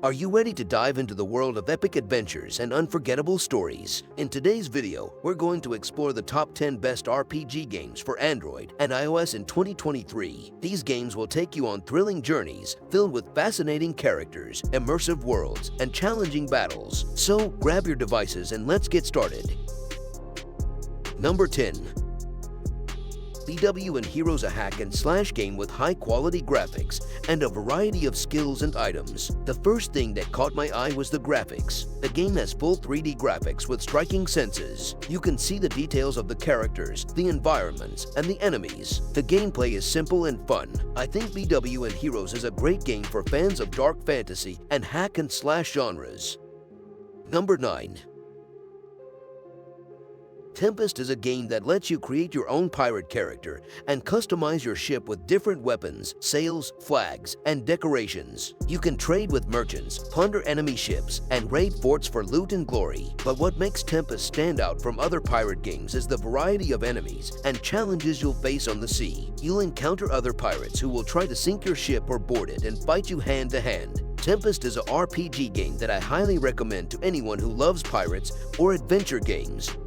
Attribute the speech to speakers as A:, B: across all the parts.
A: Are you ready to dive into the world of epic adventures and unforgettable stories? In today's video, we're going to explore the top 10 best RPG games for Android and iOS in 2023. These games will take you on thrilling journeys filled with fascinating characters, immersive worlds, and challenging battles. So grab your devices and let's get started. Number 10. BW and Heroes, a hack-and-slash game with high-quality graphics and a variety of skills and items. The first thing that caught my eye was the graphics. The game has full 3D graphics with striking senses. You can see the details of the characters, the environments, and the enemies. The gameplay is simple and fun. I think BW and Heroes is a great game for fans of dark fantasy and hack-and-slash genres. Number 9. Tempest is a game that lets you create your own pirate character and customize your ship with different weapons, sails, flags, and decorations. You can trade with merchants, plunder enemy ships, and raid forts for loot and glory. But what makes Tempest stand out from other pirate games is the variety of enemies and challenges you'll face on the sea. You'll encounter other pirates who will try to sink your ship or board it and fight you hand to hand. Tempest is an RPG game that I highly recommend to anyone who loves pirates or adventure games.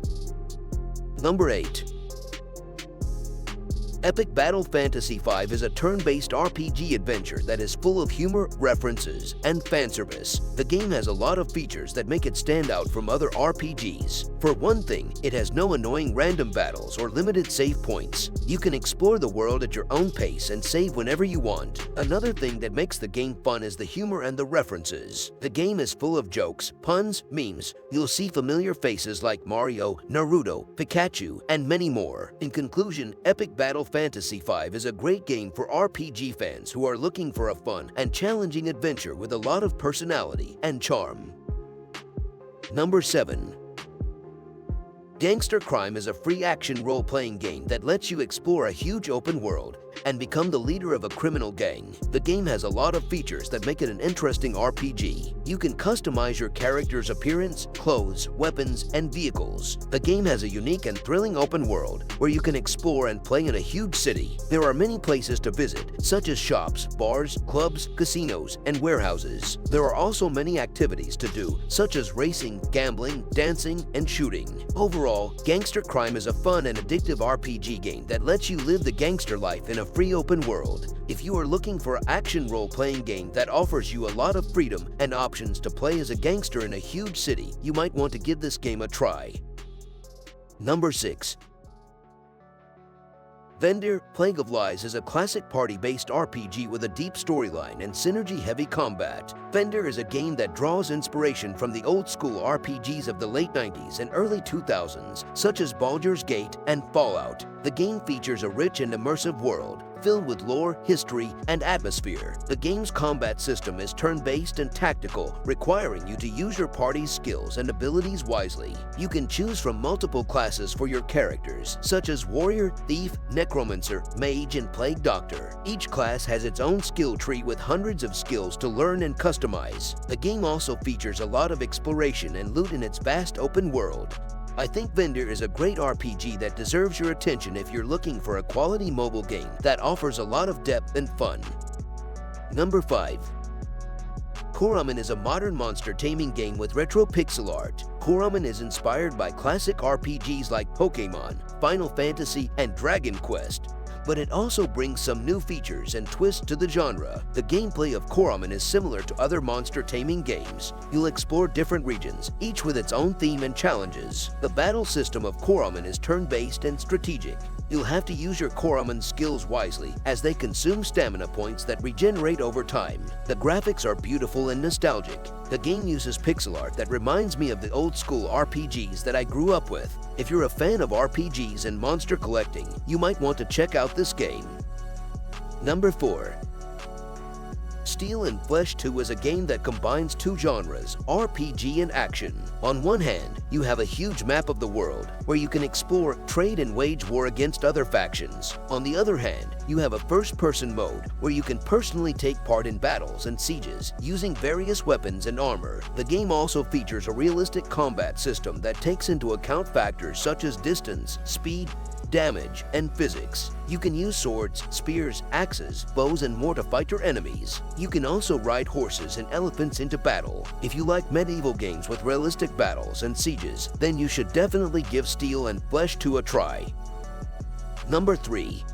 A: Number 8. Epic Battle Fantasy V is a turn-based RPG adventure that is full of humor, references, and fan service. The game has a lot of features that make it stand out from other RPGs. For one thing, it has no annoying random battles or limited save points. You can explore the world at your own pace and save whenever you want. Another thing that makes the game fun is the humor and the references. The game is full of jokes, puns, memes. You'll see familiar faces like Mario, Naruto, Pikachu, and many more. In conclusion, Epic Battle Fantasy V is a great game for RPG fans who are looking for a fun and challenging adventure with a lot of personality and charm. Number 7. Gangster Crime is a free action role-playing game that lets you explore a huge open world and become the leader of a criminal gang. The game has a lot of features that make it an interesting RPG. You can customize your character's appearance, clothes, weapons, and vehicles. The game has a unique and thrilling open world where you can explore and play in a huge city. There are many places to visit, such as shops, bars, clubs, casinos, and warehouses. There are also many activities to do, such as racing, gambling, dancing, and shooting. Overall, Gangster Crime is a fun and addictive RPG game that lets you live the gangster life in a free open world. If you are looking for an action role-playing game that offers you a lot of freedom and options to play as a gangster in a huge city, you might want to give this game a try. Number 6. Vendor Plague of Lies is a classic party-based RPG with a deep storyline and synergy-heavy combat. Vendor is a game that draws inspiration from the old-school RPGs of the late 90s and early 2000s, such as Baldur's Gate and Fallout. The game features a rich and immersive world filled with lore, history, and atmosphere. The game's combat system is turn-based and tactical, requiring you to use your party's skills and abilities wisely. You can choose from multiple classes for your characters, such as Warrior, Thief, Necromancer, Mage, and Plague Doctor. Each class has its own skill tree with hundreds of skills to learn and customize. The game also features a lot of exploration and loot in its vast open world. I think Vendor is a great RPG that deserves your attention if you're looking for a quality mobile game that offers a lot of depth and fun. Number 5. Coramin is a modern monster taming game with retro pixel art. Coramin is inspired by classic RPGs like Pokémon, Final Fantasy, and Dragon Quest, but it also brings some new features and twists to the genre. The gameplay of Coramin is similar to other monster taming games. You'll explore different regions, each with its own theme and challenges. The battle system of Coramin is turn-based and strategic. You'll have to use your Coramin skills wisely, as they consume stamina points that regenerate over time. The graphics are beautiful and nostalgic. The game uses pixel art that reminds me of the old-school RPGs that I grew up with. If you're a fan of RPGs and monster collecting, you might want to check out this game. Number 4. Steel and Flesh 2 is a game that combines two genres, RPG and action. On one hand, you have a huge map of the world where you can explore, trade, and wage war against other factions. On the other hand, you have a first-person mode where you can personally take part in battles and sieges using various weapons and armor. The game also features a realistic combat system that takes into account factors such as distance, speed, damage, and physics. You can use swords, spears, axes, bows, and more to fight your enemies. You can also ride horses and elephants into battle. If you like medieval games with realistic battles and sieges, then you should definitely give Steel and Flesh 2 a try. Number 3.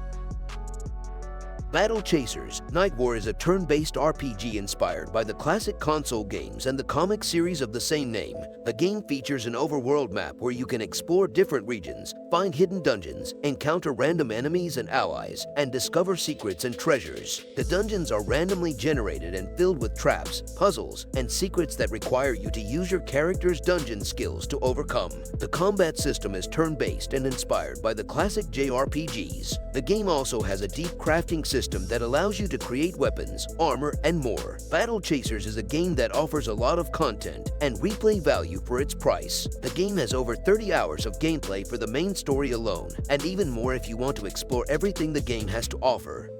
A: Battle Chasers: Night War is a turn-based RPG inspired by the classic console games and the comic series of the same name. The game features an overworld map where you can explore different regions, find hidden dungeons, encounter random enemies and allies, and discover secrets and treasures. The dungeons are randomly generated and filled with traps, puzzles, and secrets that require you to use your character's dungeon skills to overcome. The combat system is turn-based and inspired by the classic JRPGs. The game also has a deep crafting system that allows you to create weapons, armor, and more. Battle Chasers is a game that offers a lot of content and replay value for its price. The game has over 30 hours of gameplay for the main story alone, and even more if you want to explore everything the game has to offer.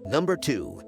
A: Number 2.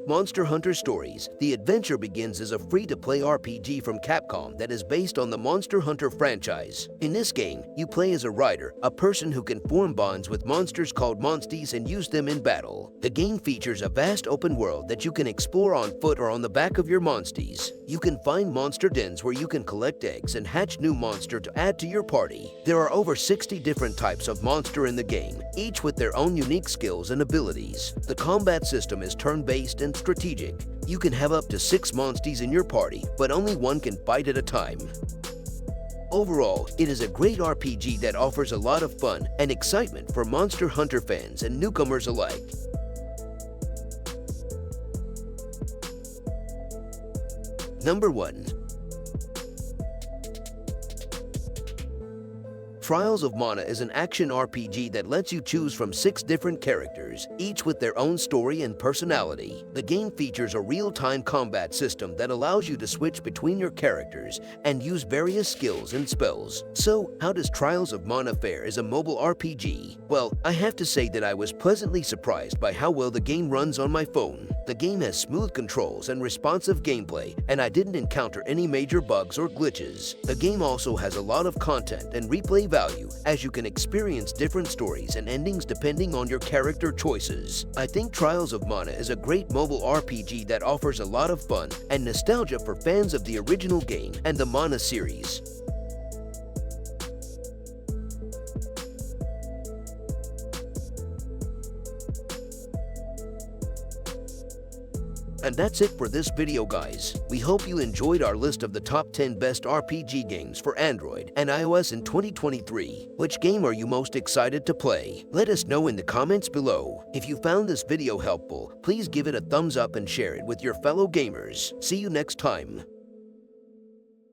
A: Monster Hunter Stories: The Adventure Begins is a free-to-play RPG from Capcom that is based on the Monster Hunter franchise. In this game, you play as a rider, a person who can form bonds with monsters called monsties and use them in battle. The game features a vast open world that you can explore on foot or on the back of your monsties. You can find monster dens where you can collect eggs and hatch new monster to add to your party. There are over 60 different types of monster in the game, each with their own unique skills and abilities. The combat system is turn-based and strategic. You can have up to 6 monsties in your party, but only one can fight at a time. Overall, it is a great RPG that offers a lot of fun and excitement for Monster Hunter fans and newcomers alike. Number 1. Trials of Mana is an action RPG that lets you choose from 6 different characters, each with their own story and personality. The game features a real-time combat system that allows you to switch between your characters and use various skills and spells. So, how does Trials of Mana fare as a mobile RPG? Well, I have to say that I was pleasantly surprised by how well the game runs on my phone. The game has smooth controls and responsive gameplay, and I didn't encounter any major bugs or glitches. The game also has a lot of content and replay value, as you can experience different stories and endings depending on your character choices. I think Trials of Mana is a great mobile RPG that offers a lot of fun and nostalgia for fans of the original game and the Mana series. And that's it for this video, guys. We hope you enjoyed our list of the top 10 best RPG games for Android and iOS in 2023. Which game are you most excited to play? Let us know in the comments below. If you found this video helpful, please give it a thumbs up and share it with your fellow gamers. See you next time.